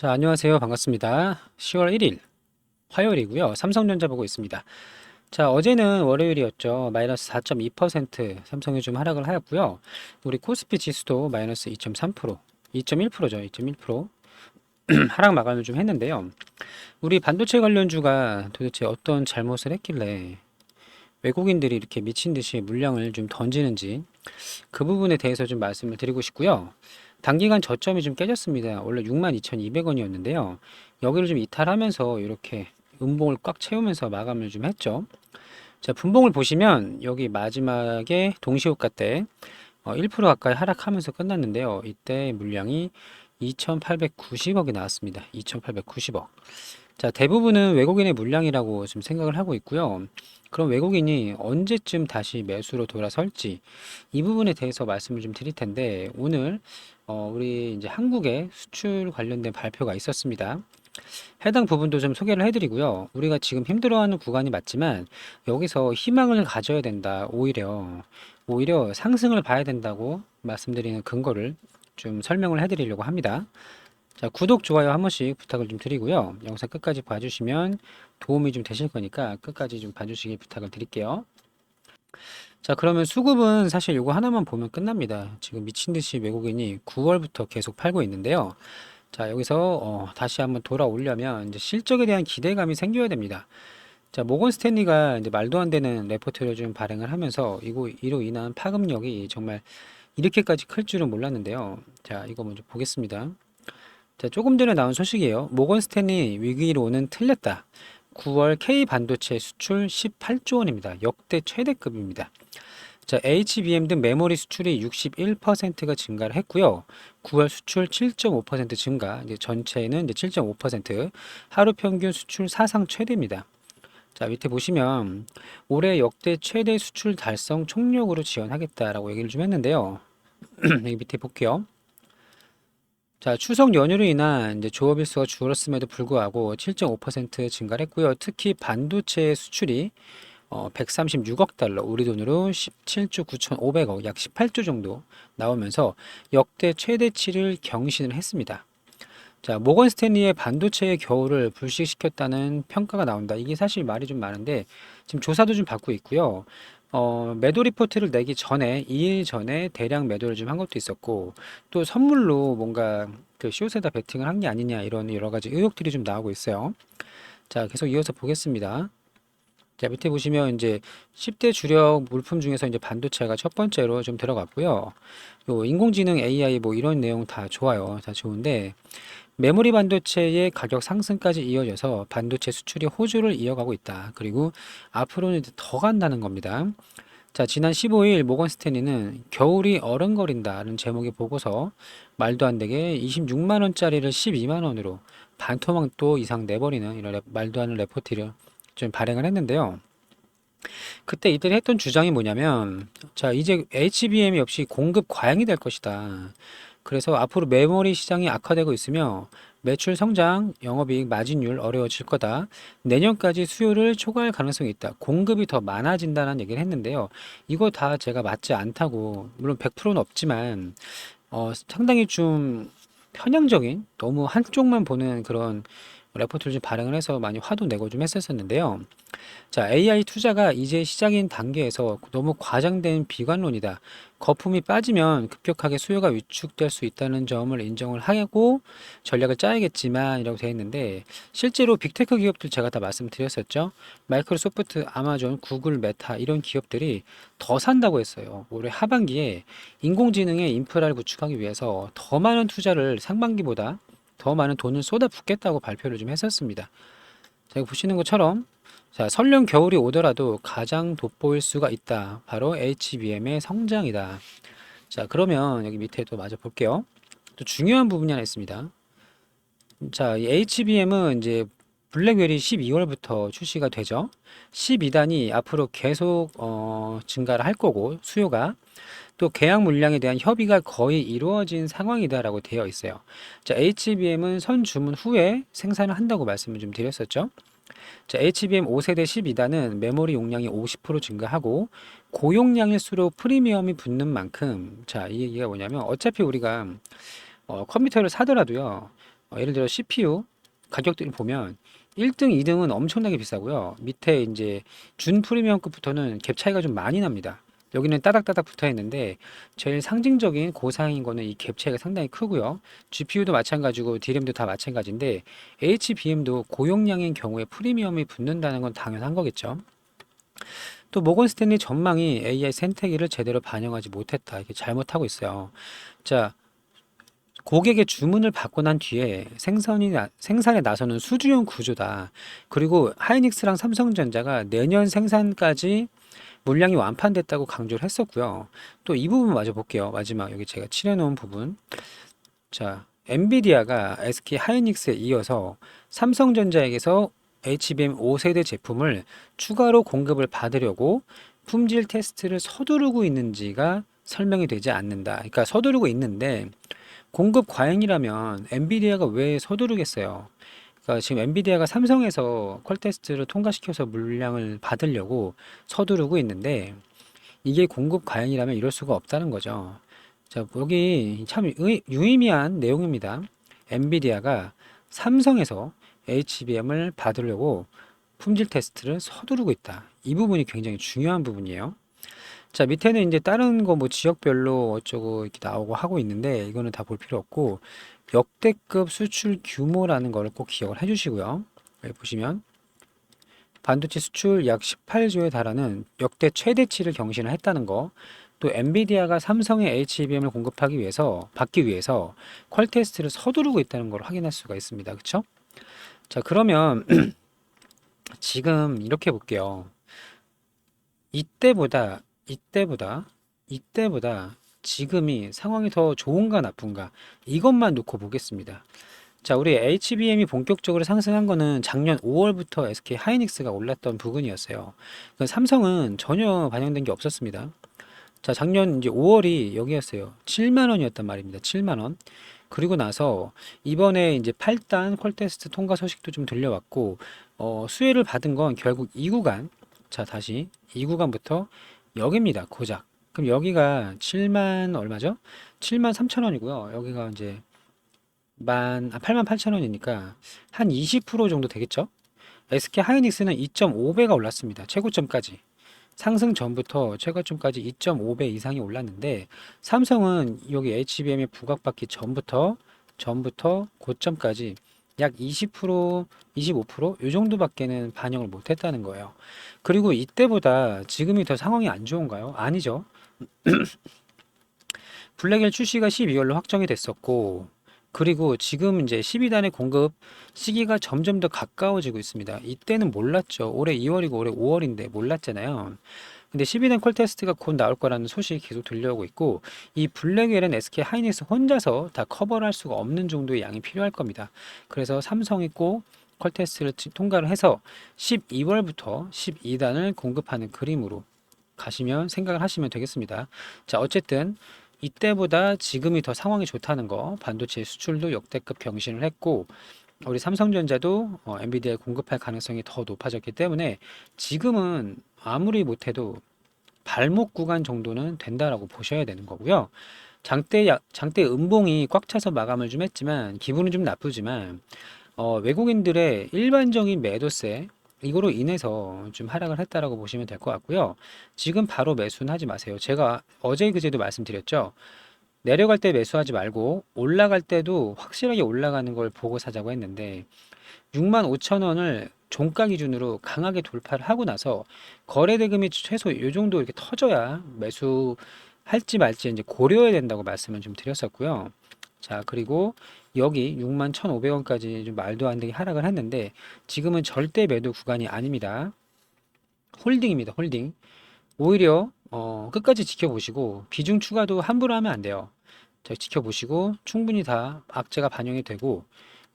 자, 안녕하세요. 반갑습니다. 10월 1일 화요일이고요. 삼성전자 보고 있습니다. 자, 어제는 월요일이었죠. 마이너스 4.2% 삼성이 좀 하락을 하였고요. 우리 코스피 지수도 마이너스 2.3%, 2.1%죠. 2.1% 하락 마감을 좀 했는데요. 우리 반도체 관련주가 도대체 어떤 잘못을 했길래 외국인들이 이렇게 미친 듯이 물량을 좀 던지는지 그 부분에 대해서 좀 말씀을 드리고 싶고요. 단기간 저점이 좀 깨졌습니다. 원래 62,200원이었는데요. 여기를 좀 이탈하면서 이렇게 음봉을 꽉 채우면서 마감을 좀 했죠. 자, 분봉을 보시면 여기 마지막에 동시호가 때 1% 가까이 하락하면서 끝났는데요. 이때 물량이 2,890억이 나왔습니다. 2,890억. 자, 대부분은 외국인의 물량이라고 지금 생각을 하고 있고요. 그럼 외국인이 언제쯤 다시 매수로 돌아설지 이 부분에 대해서 말씀을 좀 드릴 텐데 오늘 우리 이제 한국의 수출 관련된 발표가 있었습니다. 해당 부분도 좀 소개를 해드리고요. 우리가 지금 힘들어하는 구간이 맞지만 여기서 희망을 가져야 된다. 오히려 상승을 봐야 된다고 말씀드리는 근거를 좀 설명을 해드리려고 합니다. 자, 구독, 좋아요 한 번씩 부탁을 좀 드리고요. 영상 끝까지 봐주시면 도움이 좀 되실 거니까 끝까지 좀 봐주시길 부탁을 드릴게요. 자, 그러면 수급은 사실 이거 하나만 보면 끝납니다. 지금 미친 듯이 외국인이 9월부터 계속 팔고 있는데요. 자, 여기서 다시 한번 돌아오려면 이제 실적에 대한 기대감이 생겨야 됩니다. 자, 모건 스탠리가 이제 말도 안 되는 레포트를 좀 발행을 하면서 이로 인한 파급력이 정말 이렇게까지 클 줄은 몰랐는데요. 자, 이거 먼저 보겠습니다. 자, 조금 전에 나온 소식이에요. 모건 스탠리 위기로는 틀렸다. 9월 K 반도체 수출 18조 원입니다. 역대 최대급입니다. 자, HBM 등 메모리 수출이 61%가 증가를 했고요. 9월 수출 7.5% 증가, 이제 전체는 이제 7.5%, 하루 평균 수출 사상 최대입니다. 자, 밑에 보시면 올해 역대 최대 수출 달성 총력으로 지원하겠다라고 얘기를 좀 했는데요. 여기 밑에 볼게요. 자, 추석 연휴로 인한 이제 조업 일수가 줄었음에도 불구하고 7.5% 증가를 했고요. 특히 반도체 수출이 136억 달러, 우리 돈으로 17조 9,500억, 약 18조 정도 나오면서 역대 최대치를 경신을 했습니다. 자, 모건 스탠리의 반도체의 겨울을 불식시켰다는 평가가 나온다. 이게 사실 말이 좀 많은데 지금 조사도 좀 받고 있고요. 매도 리포트를 내기 전에 2일 전에 대량 매도를 좀 한 것도 있었고 또 선물로 뭔가 그 숏에다 베팅을 한 게 아니냐 이런 여러 가지 의혹들이 좀 나오고 있어요. 자, 계속 이어서 보겠습니다. 자, 밑에 보시면 이제 10대 주력 물품 중에서 이제 반도체가 첫 번째로 좀 들어갔고요. 요 인공지능 AI 뭐 이런 내용 다 좋아요. 다 좋은데 메모리 반도체의 가격 상승까지 이어져서 반도체 수출이 호조를 이어가고 있다. 그리고 앞으로는 더 간다는 겁니다. 자, 지난 15일 모건 스탠리는 겨울이 어른거린다는 제목의 보고서 말도 안 되게 26만 원짜리를 12만 원으로 반토막 도 이상 내버리는 이런 말도 안 되는 레포트를 좀 발행을 했는데요. 그때 이들이 했던 주장이 뭐냐면, 자, 이제 HBM이 역시 공급 과잉이 될 것이다. 그래서 앞으로 메모리 시장이 악화되고 있으며 매출 성장, 영업이익, 마진율 어려워질 거다. 내년까지 수요를 초과할 가능성이 있다. 공급이 더 많아진다는 얘기를 했는데요. 이거 다 제가 맞지 않다고, 물론 100%는 없지만, 상당히 좀 편향적인, 너무 한쪽만 보는 그런 레포트를 좀 발행을 해서 많이 화도 내고 좀 했었는데요. 자, AI 투자가 이제 시작인 단계에서 너무 과장된 비관론이다. 거품이 빠지면 급격하게 수요가 위축될 수 있다는 점을 인정을 하고 전략을 짜야겠지만 이라고 되어 있는데 실제로 빅테크 기업들 제가 다 말씀드렸었죠. 마이크로소프트, 아마존, 구글, 메타 이런 기업들이 더 산다고 했어요. 올해 하반기에 인공지능의 인프라를 구축하기 위해서 더 많은 투자를 상반기보다 더 많은 돈을 쏟아붓겠다고 발표를 좀 했었습니다. 자, 보시는 것처럼 자, 설령 겨울이 오더라도 가장 돋보일 수가 있다. 바로 HBM의 성장이다. 자, 그러면 여기 밑에 또 마저 볼게요. 또 중요한 부분이 하나 있습니다. 자, 이 HBM은 이제 블랙웰이 12월부터 출시가 되죠. 12단이 앞으로 계속 증가를 할 거고 수요가 또 계약 물량에 대한 협의가 거의 이루어진 상황이다라고 되어 있어요. 자, HBM은 선 주문 후에 생산을 한다고 말씀을 좀 드렸었죠. 자, HBM 5세대 12단은 메모리 용량이 50% 증가하고 고용량일수록 프리미엄이 붙는 만큼 자, 이 얘기가 뭐냐면 어차피 우리가 컴퓨터를 사더라도요. 예를 들어 CPU 가격들을 보면 1등, 2등은 엄청나게 비싸고요. 밑에 이제 준 프리미엄급부터는 갭 차이가 좀 많이 납니다. 여기는 따닥따닥 붙어 있는데 제일 상징적인 고사양인 거는 이 갭 차이가 상당히 크고요. GPU도 마찬가지고 D램도 다 마찬가지인데 HBM도 고용량인 경우에 프리미엄이 붙는다는 건 당연한 거겠죠. 또 모건 스탠리 전망이 AI 생태계를 제대로 반영하지 못했다. 이게 잘못하고 있어요. 자, 고객의 주문을 받고 난 뒤에 생산에 나서는 수주형 구조다. 그리고 하이닉스랑 삼성전자가 내년 생산까지 물량이 완판됐다고 강조를 했었고요. 또 이 부분 마저 볼게요. 마지막 여기 제가 칠해놓은 부분. 자, 엔비디아가 SK 하이닉스에 이어서 삼성전자에게서 HBM 5세대 제품을 추가로 공급을 받으려고 품질 테스트를 서두르고 있는지가 설명이 되지 않는다. 그러니까 서두르고 있는데 공급 과잉이라면 엔비디아가 왜 서두르겠어요? 그러니까 지금 엔비디아가 삼성에서 퀄 테스트를 통과시켜서 물량을 받으려고 서두르고 있는데 이게 공급 과잉이라면 이럴 수가 없다는 거죠. 자, 여기 참 유의미한 내용입니다. 엔비디아가 삼성에서 HBM을 받으려고 품질 테스트를 서두르고 있다. 이 부분이 굉장히 중요한 부분이에요. 자, 밑에는 이제 다른 거 뭐 지역별로 어쩌고 이렇게 나오고 하고 있는데 이거는 다 볼 필요 없고 역대급 수출 규모라는 거를 꼭 기억을 해 주시고요. 여기 보시면 반도체 수출 약 18조에 달하는 역대 최대치를 경신을 했다는 거. 또 엔비디아가 삼성의 HBM을 공급하기 위해서 받기 위해서 퀄 테스트를 서두르고 있다는 걸 확인할 수가 있습니다. 그렇죠? 자, 그러면 지금 이렇게 볼게요. 이때보다 이때보다 이때보다 지금이 상황이 더 좋은가 나쁜가 이것만 놓고 보겠습니다. 자, 우리 HBM이 본격적으로 상승한 거는 작년 5월부터 SK 하이닉스가 올랐던 부분이었어요. 삼성은 전혀 반영된 게 없었습니다. 자, 작년 이제 5월이 여기였어요. 7만 원이었단 말입니다. 7만 원. 그리고 나서 이번에 이제 8단 퀄테스트 통과 소식도 좀 들려왔고, 수혜를 받은 건 결국 2구간. 자, 다시 2구간부터 여기입니다. 고작. 그럼 여기가 7만 얼마죠? 7만 3천 원이고요. 여기가 이제 8만 8천 원이니까 한 20% 정도 되겠죠? SK 하이닉스는 2.5배가 올랐습니다. 최고점까지. 상승 전부터 최고점까지 2.5배 이상이 올랐는데 삼성은 여기 HBM에 부각받기 전부터 고점까지 약 20%, 25%이 정도밖에는 반영을 못 했다는 거예요. 그리고 이때보다 지금이 더 상황이 안 좋은가요? 아니죠. 블랙엘 출시가 12월로 확정이 됐었고 그리고 지금 이제 12단의 공급 시기가 점점 더 가까워지고 있습니다. 이때는 몰랐죠. 올해 2월이고 올해 5월인데 몰랐잖아요. 근데 12단 콜 테스트가 곧 나올 거라는 소식이 계속 들려오고 있고 이 블랙웰은 SK 하이닉스 혼자서 다 커버를 할 수가 없는 정도의 양이 필요할 겁니다. 그래서 삼성이 꼭 콜 테스트를 통과를 해서 12월부터 12단을 공급하는 그림으로 가시면 생각을 하시면 되겠습니다. 자, 어쨌든 이때보다 지금이 더 상황이 좋다는 거, 반도체 수출도 역대급 경신을 했고 우리 삼성전자도 엔비디아에 공급할 가능성이 더 높아졌기 때문에 지금은 아무리 못해도 발목 구간 정도는 된다라고 보셔야 되는 거고요. 장대 음봉이 꽉 차서 마감을 좀 했지만 기분은 좀 나쁘지만 외국인들의 일반적인 매도세 이거로 인해서 좀 하락을 했다라고 보시면 될 것 같고요. 지금 바로 매수는 하지 마세요. 제가 어제 그제도 말씀드렸죠. 내려갈 때 매수하지 말고 올라갈 때도 확실하게 올라가는 걸 보고 사자고 했는데 6만 5천 원을 종가 기준으로 강하게 돌파를 하고 나서 거래 대금이 최소 이 정도 이렇게 터져야 매수할지 말지 이제 고려해야 된다고 말씀을 좀 드렸었고요. 자, 그리고 여기 6만 1,500원까지 좀 말도 안 되게 하락을 했는데 지금은 절대 매도 구간이 아닙니다. 홀딩입니다. 홀딩. 오히려 끝까지 지켜보시고 비중 추가도 함부로 하면 안 돼요. 자, 지켜보시고 충분히 다 악재가 반영이 되고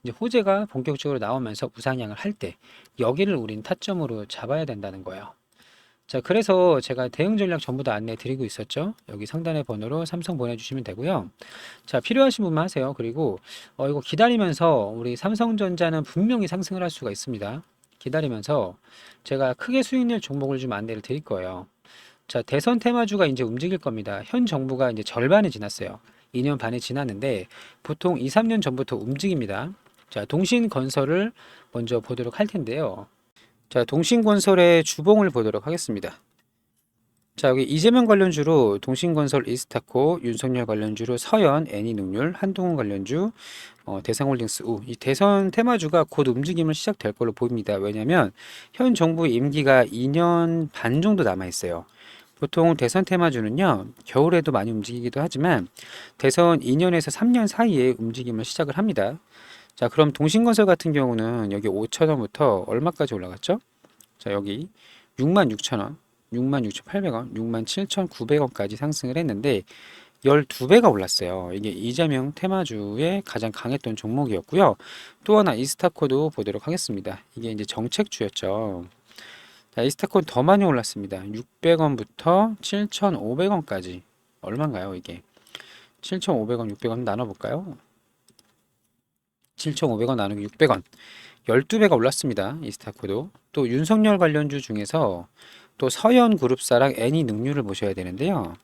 이제 호재가 본격적으로 나오면서 우상향을 할 때 여기를 우린 타점으로 잡아야 된다는 거예요. 자, 그래서 제가 대응 전략 전부 다 안내 드리고 있었죠. 여기 상단의 번호로 삼성 보내주시면 되고요. 자, 필요하신 분만 하세요. 그리고 이거 기다리면서 우리 삼성전자는 분명히 상승을 할 수가 있습니다. 기다리면서 제가 크게 수익 낼 종목을 좀 안내를 드릴 거예요. 자, 대선 테마주가 이제 움직일 겁니다. 현 정부가 이제 절반이 지났어요. 2년 반이 지났는데 보통 2, 3년 전부터 움직입니다. 자, 동신건설을 먼저 보도록 할 텐데요. 자, 동신건설의 주봉을 보도록 하겠습니다. 자, 여기 이재명 관련주로 동신건설 이스타코, 윤석열 관련주로 서현, 애니능률, 한동훈 관련주, 대상홀딩스 우. 이 대선 테마주가 곧 움직임을 시작될 걸로 보입니다. 왜냐하면 현 정부 임기가 2년 반 정도 남아 있어요. 보통 대선 테마주는요, 겨울에도 많이 움직이기도 하지만 대선 2년에서 3년 사이에 움직임을 시작을 합니다. 자, 그럼 동신건설 같은 경우는 여기 5,000원부터 얼마까지 올라갔죠? 자, 여기 66,000원, 66,800원, 67,900원까지 상승을 했는데 12배가 올랐어요. 이게 이재명 테마주의 가장 강했던 종목이었고요. 또 하나 이스타코도 보도록 하겠습니다. 이게 이제 정책주였죠. 자, 이스타코 더 많이 올랐습니다. 600원부터 7,500원까지. 얼마인가요, 이게? 7,500원, 600원 나눠볼까요? 7,500원 나누기 600원. 12배가 올랐습니다. 이스타코도. 또 윤석열 관련주 중에서 또 서현그룹사랑 애니능률을 보셔야 되는데요.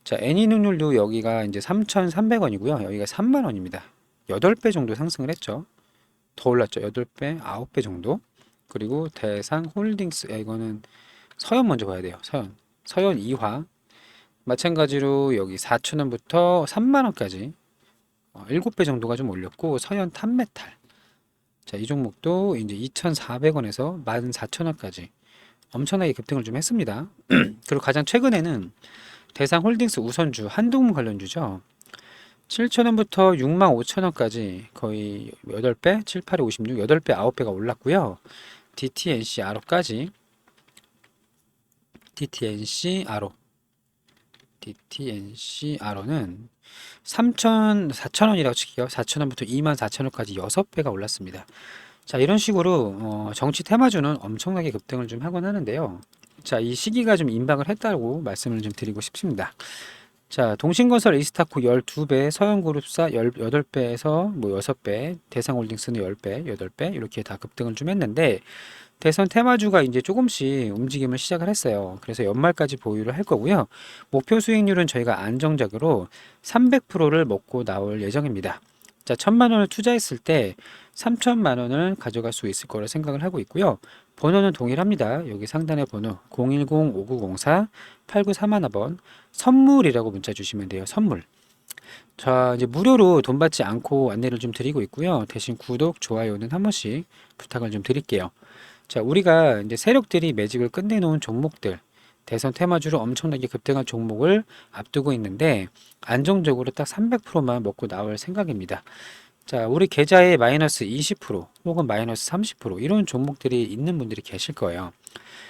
자, 애니능률도 여기가 이제 3,300원이고요. 여기가 3만원입니다. 8배 정도 상승을 했죠. 더 올랐죠. 8배, 9배 정도. 그리고 대상홀딩스, 이거는 서현 먼저 봐야 돼요. 서현 2화. 마찬가지로 여기 4,000원부터 3만원까지 7배 정도가 좀 올렸고, 서현 탄메탈. 자, 이 종목도 이제 2,400원에서 14,000원까지 엄청나게 급등을 좀 했습니다. 그리고 가장 최근에는 대상홀딩스 우선주 한동훈 관련주죠. 7,000원부터 65,000원까지 거의 8배, 7, 8에 56, 8배, 9배가 올랐고요. DTNC 아로까지 DTNC 아로는 4,000원이라고 칠게요. 4,000원부터 24,000원까지 6배가 올랐습니다. 자, 이런 식으로 정치 테마주는 엄청나게 급등을 좀 하곤 하는데요. 자, 이 시기가 좀 임박을 했다고 말씀을 좀 드리고 싶습니다. 자, 동신건설 이스타코 12배, 서현그룹사 18배에서 뭐 6배, 대상홀딩스는 10배, 8배 이렇게 다 급등을 좀 했는데 대선 테마주가 이제 조금씩 움직임을 시작을 했어요. 그래서 연말까지 보유를 할 거고요. 목표 수익률은 저희가 안정적으로 300%를 먹고 나올 예정입니다. 자, 1,000만 원을 투자했을 때 3,000만 원을 가져갈 수 있을 거라 생각을 하고 있고요. 번호는 동일합니다. 여기 상단의 번호 010-5904-8941번 선물이라고 문자 주시면 돼요. 선물. 자, 이제 무료로 돈 받지 않고 안내를 좀 드리고 있고요. 대신 구독, 좋아요는 한 번씩 부탁을 좀 드릴게요. 자, 우리가 이제 세력들이 매집을 끝내놓은 종목들, 대선 테마주로 엄청나게 급등한 종목을 앞두고 있는데 안정적으로 딱 300%만 먹고 나올 생각입니다. 자, 우리 계좌에 마이너스 20% 혹은 마이너스 30% 이런 종목들이 있는 분들이 계실 거예요.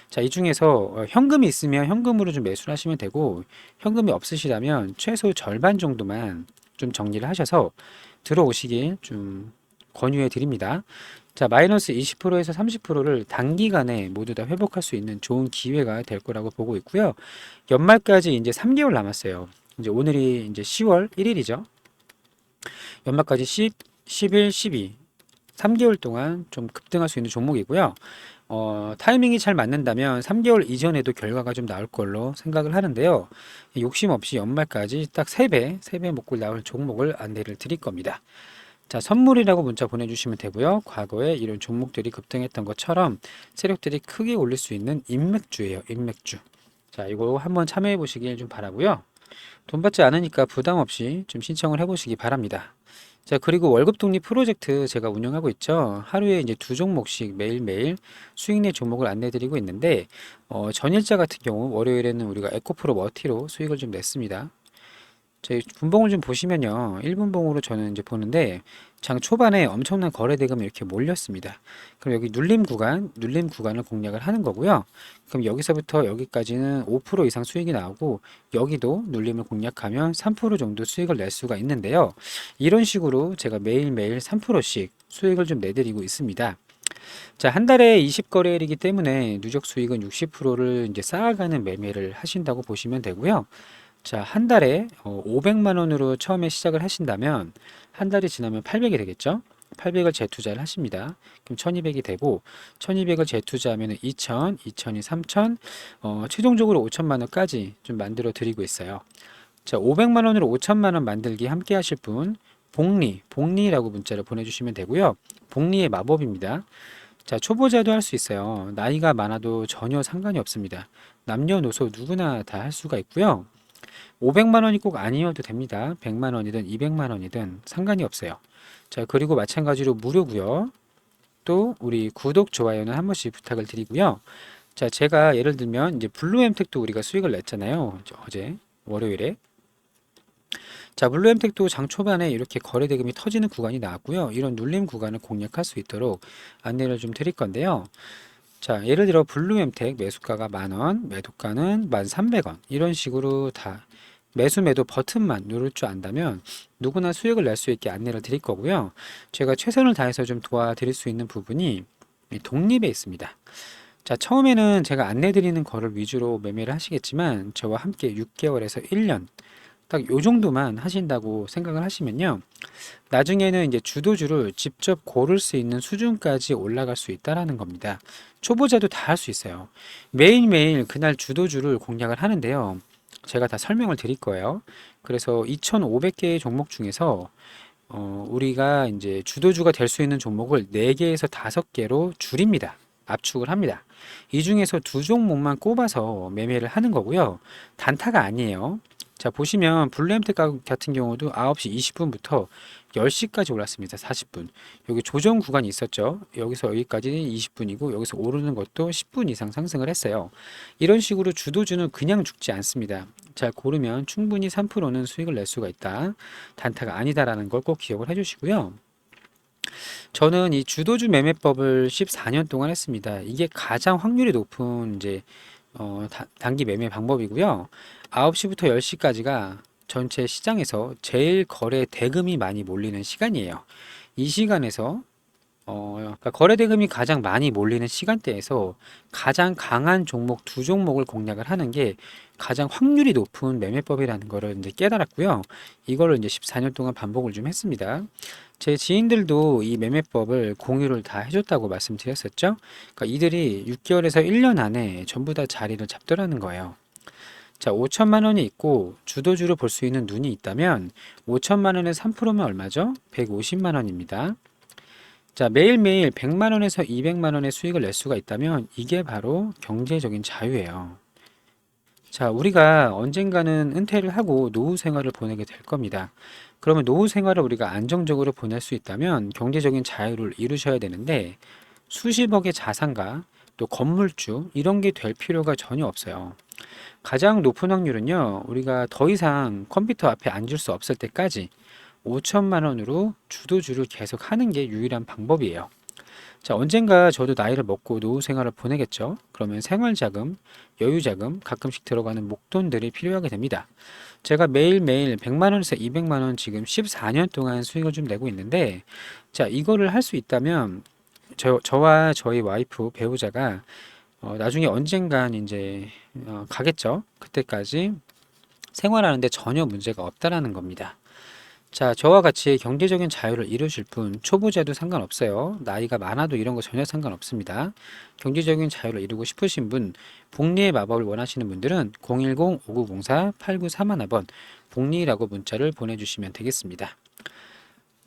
자, 이 중에서 현금이 있으면 현금으로 좀 매수를 하시면 되고 현금이 없으시다면 최소 절반 정도만 좀 정리를 하셔서 들어오시길 좀 권유해 드립니다. 자, 마이너스 20%에서 30%를 단기간에 모두 다 회복할 수 있는 좋은 기회가 될 거라고 보고 있고요. 연말까지 이제 3개월 남았어요. 이제 오늘이 이제 10월 1일이죠. 연말까지 10, 11, 12 3개월 동안 좀 급등할 수 있는 종목이고요. 타이밍이 잘 맞는다면 3개월 이전에도 결과가 좀 나올 걸로 생각을 하는데요. 욕심 없이 연말까지 딱 3배 먹고 나올 종목을 안내를 드릴 겁니다. 자, 선물이라고 문자 보내주시면 되고요. 과거에 이런 종목들이 급등했던 것처럼 세력들이 크게 올릴 수 있는 인맥주예요. 인맥주. 자, 이거 한번 참여해 보시길 좀 바라고요. 돈 받지 않으니까 부담 없이 좀 신청을 해 보시기 바랍니다. 자, 그리고 월급 독립 프로젝트 제가 운영하고 있죠. 하루에 이제 2종목씩 매일매일 수익 내 종목을 안내 드리고 있는데 전일자 같은 경우 월요일에는 우리가 에코프로 머티로 수익을 좀 냈습니다. 제 분봉을 좀 보시면요. 1분봉으로 저는 이제 보는데 장 초반에 엄청난 거래 대금이 이렇게 몰렸습니다. 그럼 여기 눌림 구간을 공략을 하는 거고요. 그럼 여기서부터 여기까지는 5% 이상 수익이 나오고 여기도 눌림을 공략하면 3% 정도 수익을 낼 수가 있는데요. 이런 식으로 제가 매일매일 3%씩 수익을 좀 내드리고 있습니다. 자, 한 달에 20거래일이기 때문에 누적 수익은 60%를 이제 쌓아가는 매매를 하신다고 보시면 되고요. 자, 한 달에 500만 원으로 처음에 시작을 하신다면 한 달이 지나면 800이 되겠죠? 800을 재투자를 하십니다. 그럼 1200이 되고 1200을 재투자하면 2000, 2000이 3000, 최종적으로 5천만 원까지 좀 만들어 드리고 있어요. 자, 500만 원으로 5천만 원 만들기 함께 하실 분 복리라고 문자를 보내주시면 되고요. 복리의 마법입니다. 자, 초보자도 할 수 있어요. 나이가 많아도 전혀 상관이 없습니다. 남녀노소 누구나 다 할 수가 있고요. 500만 원이 꼭 아니어도 됩니다. 100만 원이든 200만 원이든 상관이 없어요. 자, 그리고 마찬가지로 무료고요. 또 우리 구독, 좋아요는 한 번씩 부탁을 드리고요. 자, 제가 예를 들면 이제 블루엠텍도 우리가 수익을 냈잖아요. 어제 월요일에. 자, 블루엠텍도 장 초반에 이렇게 거래 대금이 터지는 구간이 나왔고요. 이런 눌림 구간을 공략할 수 있도록 안내를 좀 드릴 건데요. 자, 예를 들어 블루엠텍 매수가가 10,000원, 매도가는 1,300원. 이런 식으로 다 매수 매도 버튼만 누를 줄 안다면 누구나 수익을 낼 수 있게 안내를 드릴 거고요. 제가 최선을 다해서 좀 도와드릴 수 있는 부분이 이 독립에 있습니다. 자, 처음에는 제가 안내 드리는 거를 위주로 매매를 하시겠지만 저와 함께 6개월에서 1년 딱 요 정도만 하신다고 생각을 하시면요. 나중에는 이제 주도주를 직접 고를 수 있는 수준까지 올라갈 수 있다라는 겁니다. 초보자도 다 할 수 있어요. 매일매일 그날 주도주를 공략을 하는데요. 제가 다 설명을 드릴 거예요. 그래서 2,500개의 종목 중에서 우리가 이제 주도주가 될 수 있는 종목을 4개에서 5개로 줄입니다. 압축을 합니다. 이 중에서 두 종목만 꼽아서 매매를 하는 거고요. 단타가 아니에요. 자, 보시면 블루엠텍 같은 경우도 9시 20분부터 10시까지 올랐습니다. 40분. 여기 조정 구간이 있었죠. 여기서 여기까지 20분이고 여기서 오르는 것도 10분 이상 상승을 했어요. 이런 식으로 주도주는 그냥 죽지 않습니다. 잘 고르면 충분히 3%는 수익을 낼 수가 있다. 단타가 아니다라는 걸 꼭 기억을 해주시고요. 저는 이 주도주 매매법을 14년 동안 했습니다. 이게 가장 확률이 높은 이제 단기 매매 방법이고요. 9시부터 10시까지가 전체 시장에서 제일 거래 대금이 많이 몰리는 시간이에요. 이 시간에서 그러니까 거래 대금이 가장 많이 몰리는 시간대에서 가장 강한 종목 두 종목을 공략을 하는 게 가장 확률이 높은 매매법이라는 거를 이제 깨달았고요. 이거를 이제 14년 동안 반복을 좀 했습니다. 제 지인들도 이 매매법을 공유를 다 해줬다고 말씀드렸었죠. 그러니까 이들이 6개월에서 1년 안에 전부 다 자리를 잡더라는 거예요. 자, 5천만 원이 있고 주도주로 볼 수 있는 눈이 있다면 5천만 원에 3%면 얼마죠? 150만 원입니다. 자, 매일매일 100만 원에서 200만 원의 수익을 낼 수가 있다면 이게 바로 경제적인 자유예요. 자, 우리가 언젠가는 은퇴를 하고 노후 생활을 보내게 될 겁니다. 그러면 노후 생활을 우리가 안정적으로 보낼 수 있다면 경제적인 자유를 이루셔야 되는데 수십억의 자산가 또 건물주 이런 게 될 필요가 전혀 없어요. 가장 높은 확률은요, 우리가 더 이상 컴퓨터 앞에 앉을 수 없을 때까지 5천만 원으로 주도주를 계속 하는 게 유일한 방법이에요. 자, 언젠가 저도 나이를 먹고 노후 생활을 보내겠죠. 그러면 생활자금, 여유자금, 가끔씩 들어가는 목돈들이 필요하게 됩니다. 제가 매일매일 100만 원에서 200만 원 지금 14년 동안 수익을 좀 내고 있는데, 자, 이거를 할 수 있다면 저와 저희 와이프, 배우자가 나중에 언젠간 이제 가겠죠. 그때까지 생활하는데 전혀 문제가 없다라는 겁니다. 자, 저와 같이 경제적인 자유를 이루실 분, 초보자도 상관없어요. 나이가 많아도 이런 거 전혀 상관없습니다. 경제적인 자유를 이루고 싶으신 분, 복리의 마법을 원하시는 분들은 010-5904-8931번 복리라고 문자를 보내주시면 되겠습니다.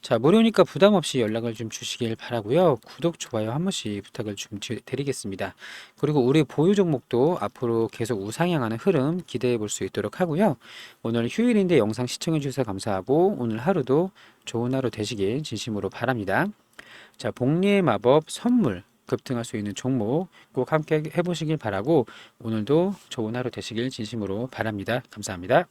자, 무료니까 부담 없이 연락을 좀 주시길 바라고요. 구독, 좋아요 한 번씩 부탁을 좀 드리겠습니다. 그리고 우리 보유 종목도 앞으로 계속 우상향하는 흐름 기대해 볼 수 있도록 하고요. 오늘 휴일인데 영상 시청해 주셔서 감사하고 오늘 하루도 좋은 하루 되시길 진심으로 바랍니다. 자, 복리의 마법 선물 급등할 수 있는 종목 꼭 함께 해보시길 바라고 오늘도 좋은 하루 되시길 진심으로 바랍니다. 감사합니다.